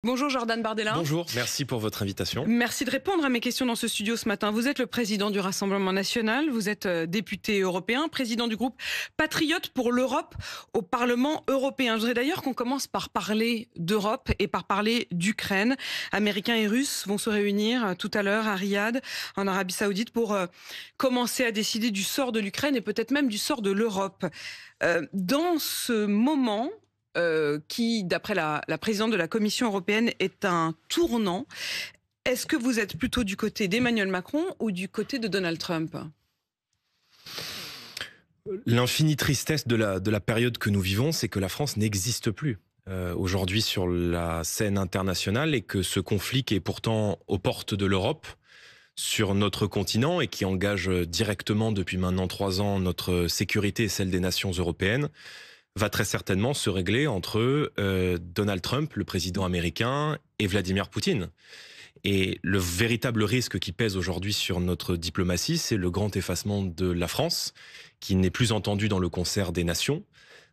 Bonjour Jordan Bardella. Bonjour, merci pour votre invitation. Merci de répondre à mes questions dans ce studio ce matin. Vous êtes le président du Rassemblement national, vous êtes député européen, président du groupe Patriotes pour l'Europe au Parlement européen. Je voudrais d'ailleurs qu'on commence par parler d'Europe et par parler d'Ukraine. Américains et Russes vont se réunir tout à l'heure à Riyad, en Arabie Saoudite, pour commencer à décider du sort de l'Ukraine et peut-être même du sort de l'Europe. Dans ce moment, qui, d'après la présidente de la Commission européenne, est un tournant. Est-ce que vous êtes plutôt du côté d'Emmanuel Macron ou du côté de Donald Trump ? L'infinie tristesse de la période que nous vivons, c'est que la France n'existe plus aujourd'hui sur la scène internationale et que ce conflit qui est pourtant aux portes de l'Europe, sur notre continent et qui engage directement depuis maintenant 3 ans notre sécurité et celle des nations européennes, va très certainement se régler entre Donald Trump, le président américain, et Vladimir Poutine. Et le véritable risque qui pèse aujourd'hui sur notre diplomatie, c'est le grand effacement de la France, qui n'est plus entendu dans le concert des nations.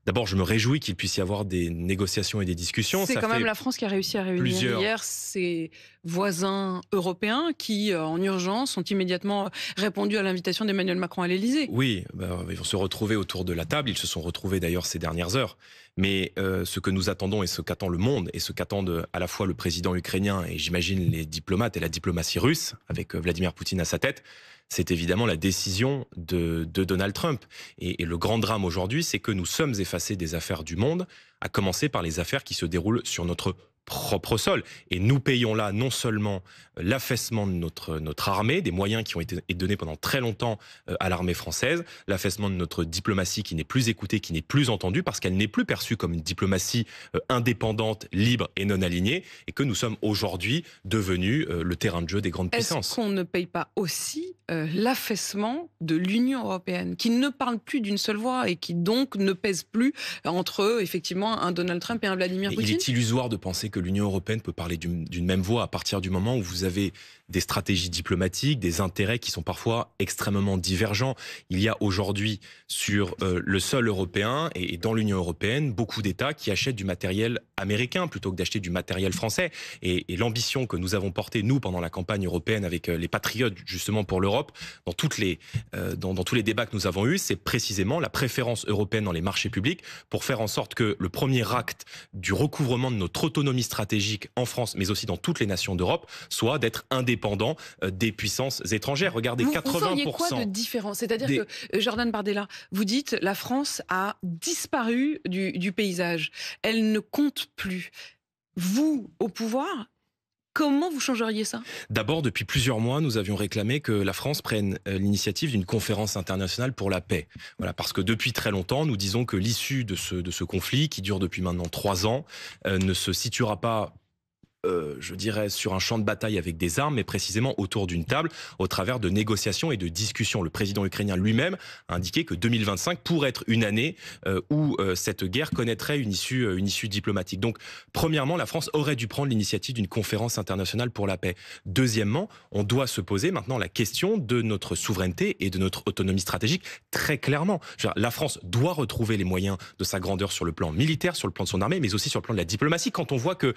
D'abord, je me réjouis qu'il puisse y avoir des négociations et des discussions. C'est quand même la France qui a réussi à réunir hier ses voisins européens qui, en urgence, ont immédiatement répondu à l'invitation d'Emmanuel Macron à l'Élysée. Oui, ils vont se retrouver autour de la table. Ils se sont retrouvés d'ailleurs ces dernières heures. Mais ce que nous attendons et ce qu'attend le monde et ce qu'attendent à la fois le président ukrainien et j'imagine les diplomates et la diplomatie russe, avec Vladimir Poutine à sa tête, c'est évidemment la décision de Donald Trump. Et le grand drame aujourd'hui, c'est que nous sommes effacés des affaires du monde, à commencer par les affaires qui se déroulent sur notre propre sol. Et nous payons là non seulement l'affaissement de notre armée, des moyens qui ont été donnés pendant très longtemps à l'armée française, l'affaissement de notre diplomatie qui n'est plus écoutée, qui n'est plus entendue, parce qu'elle n'est plus perçue comme une diplomatie indépendante, libre et non alignée, et que nous sommes aujourd'hui devenus le terrain de jeu des grandes puissances. Est-ce qu'on ne paye pas aussi l'affaissement de l'Union européenne, qui ne parle plus d'une seule voix et qui donc ne pèse plus entre effectivement un Donald Trump et un Vladimir Poutine ? Il est illusoire de penser que l'Union européenne peut parler d'une même voix à partir du moment où vous avez des stratégies diplomatiques, des intérêts qui sont parfois extrêmement divergents. Il y a aujourd'hui sur le sol européen et dans l'Union européenne beaucoup d'États qui achètent du matériel américain plutôt que d'acheter du matériel français. Et l'ambition que nous avons portée, nous, pendant la campagne européenne avec les Patriotes, justement pour l'Europe, dans tous les débats que nous avons eus, c'est précisément la préférence européenne dans les marchés publics pour faire en sorte que le premier acte du recouvrement de notre autonomie stratégique en France, mais aussi dans toutes les nations d'Europe, soit d'être indépendant des puissances étrangères. Regardez, 80%... Vous feriez quoi de différent ? C'est-à-dire que, Jordan Bardella, vous dites la France a disparu du paysage. Elle ne compte plus. Vous, au pouvoir, comment vous changeriez ça ? D'abord, depuis plusieurs mois, nous avions réclamé que la France prenne l'initiative d'une conférence internationale pour la paix. Voilà, parce que depuis très longtemps, nous disons que l'issue de ce conflit, qui dure depuis maintenant 3 ans, ne se situera pas je dirais, sur un champ de bataille avec des armes, mais précisément autour d'une table, au travers de négociations et de discussions. Le président ukrainien lui-même a indiqué que 2025 pourrait être une année où cette guerre connaîtrait une issue diplomatique. Donc, premièrement, la France aurait dû prendre l'initiative d'une conférence internationale pour la paix. Deuxièmement, on doit se poser maintenant la question de notre souveraineté et de notre autonomie stratégique très clairement. La France doit retrouver les moyens de sa grandeur sur le plan militaire, sur le plan de son armée, mais aussi sur le plan de la diplomatie. Quand on voit que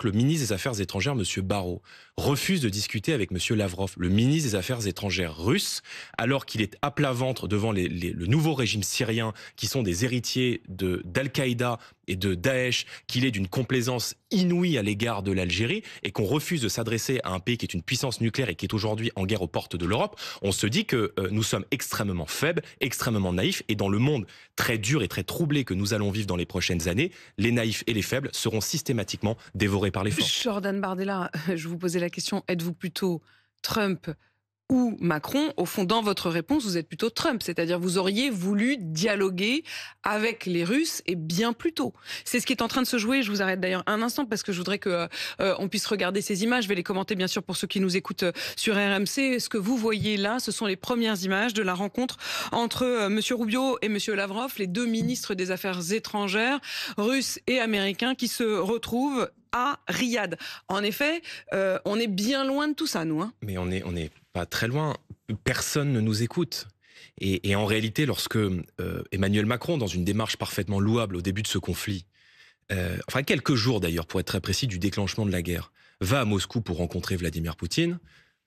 le ministre des Affaires étrangères, M. Barrot, refuse de discuter avec M. Lavrov, le ministre des Affaires étrangères russe, alors qu'il est à plat ventre devant le nouveau régime syrien, qui sont des héritiers d'Al-Qaïda et de Daesh, qu'il est d'une complaisance inouïe à l'égard de l'Algérie, et qu'on refuse de s'adresser à un pays qui est une puissance nucléaire et qui est aujourd'hui en guerre aux portes de l'Europe, on se dit que nous sommes extrêmement faibles, extrêmement naïfs, et dans le monde très dur et très troublé que nous allons vivre dans les prochaines années, les naïfs et les faibles seront systématiquement dévorés par les forts. Jordan Bardella, je vous posais la question, êtes-vous plutôt Trump ou Macron? Au fond, dans votre réponse, vous êtes plutôt Trump, c'est-à-dire vous auriez voulu dialoguer avec les Russes et bien plus tôt. C'est ce qui est en train de se jouer. Je vous arrête d'ailleurs un instant parce que je voudrais que on puisse regarder ces images. Je vais les commenter bien sûr pour ceux qui nous écoutent sur RMC. Ce que vous voyez là, ce sont les premières images de la rencontre entre Monsieur Rubio et Monsieur Lavrov, les deux ministres des Affaires étrangères, russes et américains, qui se retrouvent à Riyad. En effet, on est bien loin de tout ça, nous. Hein. Mais on est pas très loin. Personne ne nous écoute. Et en réalité, lorsque Emmanuel Macron, dans une démarche parfaitement louable au début de ce conflit, enfin quelques jours d'ailleurs pour être très précis, du déclenchement de la guerre, va à Moscou pour rencontrer Vladimir Poutine.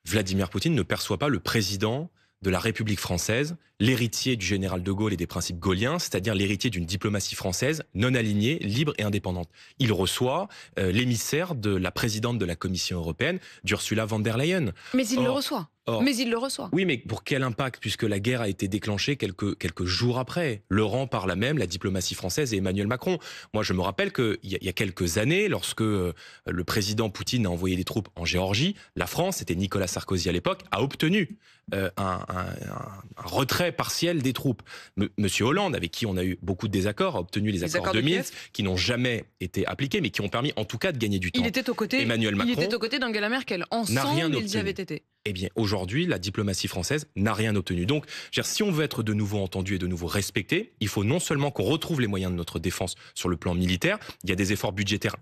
Vladimir Poutine ne perçoit pas le président de la République française, l'héritier du général de Gaulle et des principes gaulliens, c'est-à-dire l'héritier d'une diplomatie française non alignée, libre et indépendante. Il reçoit l'émissaire de la présidente de la Commission européenne, d'Ursula von der Leyen. Mais il le reçoit. Mais il le reçoit. Oui, mais pour quel impact, puisque la guerre a été déclenchée quelques jours après, le rang par là même la diplomatie française et Emmanuel Macron. Moi, je me rappelle qu'il y a quelques années, lorsque le président Poutine a envoyé des troupes en Géorgie, la France, c'était Nicolas Sarkozy à l'époque, a obtenu un retrait partiel des troupes. Monsieur Hollande, avec qui on a eu beaucoup de désaccords, a obtenu les accords de Minsk, qui n'ont jamais été appliqués, mais qui ont permis en tout cas de gagner du temps. Il était aux côtés, il était aux côtés d'Angela Merkel. Ensemble, ils y avaient été. Eh bien, aujourd'hui, la diplomatie française n'a rien obtenu. Donc, si on veut être de nouveau entendu et de nouveau respecté, il faut non seulement qu'on retrouve les moyens de notre défense sur le plan militaire, il y a des efforts budgétaires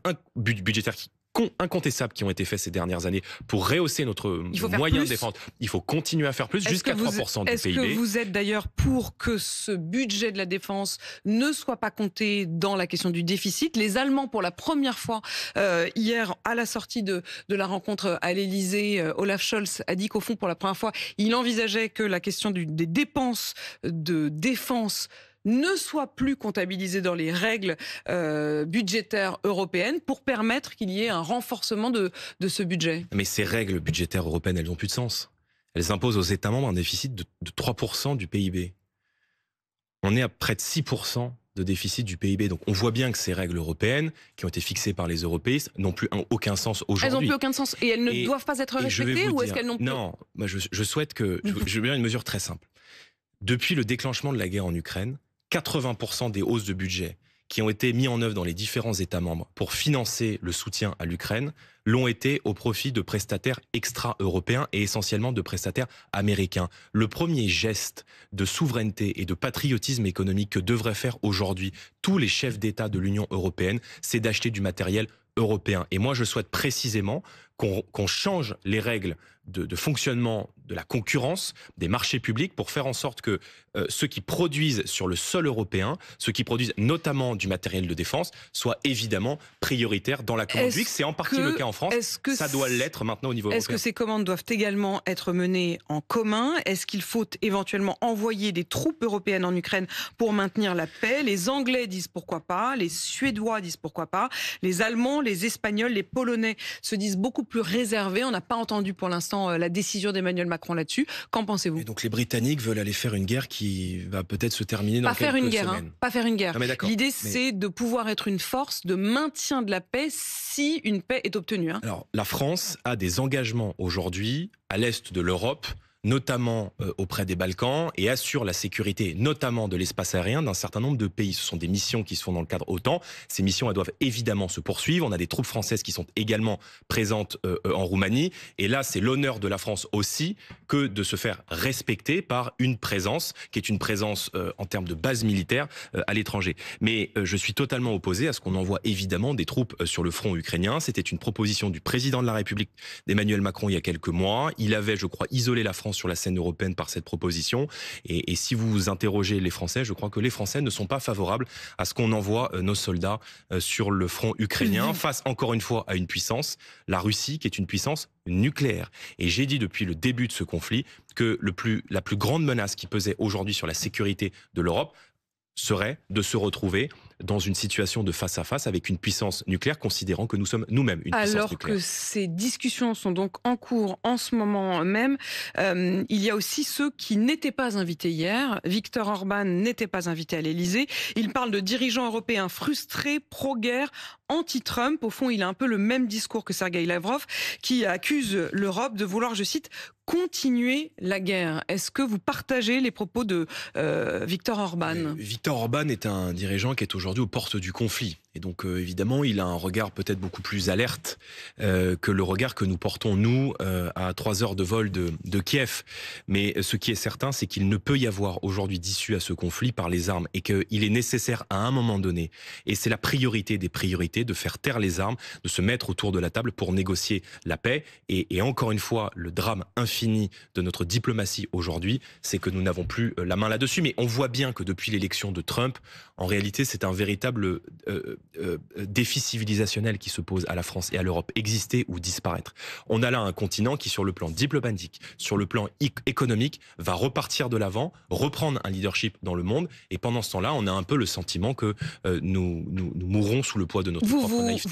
incontestables qui ont été faits ces dernières années pour rehausser notre moyen de défense. Il faut continuer à faire plus, jusqu'à 3% du PIB. Est-ce que vous êtes d'ailleurs pour que ce budget de la défense ne soit pas compté dans la question du déficit? Les Allemands, pour la première fois, hier, à la sortie de la rencontre à l'Elysée, Olaf Scholz a dit qu'au fond, pour la première fois, il envisageait que la question des dépenses de défense ne soit plus comptabilisé dans les règles budgétaires européennes pour permettre qu'il y ait un renforcement de ce budget. Mais ces règles budgétaires européennes, elles n'ont plus de sens. Elles imposent aux États membres un déficit de 3% du PIB. On est à près de 6% de déficit du PIB. Donc on voit bien que ces règles européennes, qui ont été fixées par les européistes, n'ont plus aucun sens aujourd'hui. Elles n'ont plus aucun sens. Et elles ne doivent pas être respectées, ou est-ce qu'elles n'ont plus... Non, moi je souhaite que... Je veux bien une mesure très simple. Depuis le déclenchement de la guerre en Ukraine, 80% des hausses de budget qui ont été mis en œuvre dans les différents États membres pour financer le soutien à l'Ukraine l'ont été au profit de prestataires extra-européens et essentiellement de prestataires américains. Le premier geste de souveraineté et de patriotisme économique que devraient faire aujourd'hui tous les chefs d'État de l'Union européenne, c'est d'acheter du matériel européen. Et moi, je souhaite précisément qu'on change les règles de fonctionnement de la concurrence des marchés publics pour faire en sorte que ceux qui produisent sur le sol européen, ceux qui produisent notamment du matériel de défense, soient évidemment prioritaires dans la commande publique. C'est en partie le cas en France. Ça doit l'être maintenant au niveau européen. Est-ce que ces commandes doivent également être menées en commun? Est-ce qu'il faut éventuellement envoyer des troupes européennes en Ukraine pour maintenir la paix? Les Anglais disent pourquoi pas, les Suédois disent pourquoi pas, les Allemands, les Espagnols, les Polonais se disent beaucoup plus réservés. On n'a pas entendu pour l'instant la décision d'Emmanuel Macron là-dessus. Qu'en pensez-vous? Et donc les Britanniques veulent aller faire une guerre qui va peut-être se terminer dans quelques semaines. Pas faire une guerre. L'idée, mais... c'est de pouvoir être une force de maintien de la paix si une paix est obtenue. Alors, la France a des engagements aujourd'hui à l'est de l'Europe, notamment auprès des Balkans, et assure la sécurité, notamment de l'espace aérien, d'un certain nombre de pays. Ce sont des missions qui se font dans le cadre OTAN. Ces missions, elles doivent évidemment se poursuivre. On a des troupes françaises qui sont également présentes en Roumanie. Et là, c'est l'honneur de la France aussi que de se faire respecter par une présence, qui est une présence en termes de base militaire à l'étranger. Mais je suis totalement opposé à ce qu'on envoie évidemment des troupes sur le front ukrainien. C'était une proposition du président de la République, d'Emmanuel Macron, il y a quelques mois. Il avait, je crois, isolé la France sur la scène européenne par cette proposition. Et si vous interrogez les Français, je crois que les Français ne sont pas favorables à ce qu'on envoie nos soldats sur le front ukrainien, face encore une fois à une puissance, la Russie, qui est une puissance nucléaire. Et j'ai dit depuis le début de ce conflit que la plus grande menace qui pesait aujourd'hui sur la sécurité de l'Europe serait de se retrouver dans une situation de face à face avec une puissance nucléaire, considérant que nous sommes nous-mêmes une puissance nucléaire. Alors que ces discussions sont donc en cours en ce moment même, il y a aussi ceux qui n'étaient pas invités hier. Viktor Orban n'était pas invité à l'Elysée. Il parle de dirigeants européens frustrés, pro-guerre, anti-Trump. Au fond, il a un peu le même discours que Sergueï Lavrov, qui accuse l'Europe de vouloir, je cite, continuer la guerre. Est-ce que vous partagez les propos de Viktor Orban? Viktor Orban est un dirigeant qui est aujourd'hui aux portes du conflit. Et donc évidemment, il a un regard peut-être beaucoup plus alerte que le regard que nous portons, nous, à 3 heures de vol de Kiev. Mais ce qui est certain, c'est qu'il ne peut y avoir aujourd'hui d'issue à ce conflit par les armes, et qu'il est nécessaire à un moment donné, et c'est la priorité des priorités, de faire taire les armes, de se mettre autour de la table pour négocier la paix. Et encore une fois, le drame infini de notre diplomatie aujourd'hui, c'est que nous n'avons plus la main là-dessus. Mais on voit bien que depuis l'élection de Trump, en réalité, c'est un véritable défi civilisationnel qui se pose à la France et à l'Europe, exister ou disparaître. On a là un continent qui, sur le plan diplomatique, sur le plan économique, va repartir de l'avant, reprendre un leadership dans le monde, et pendant ce temps-là, on a un peu le sentiment que nous mourrons sous le poids de notre propre naïveté.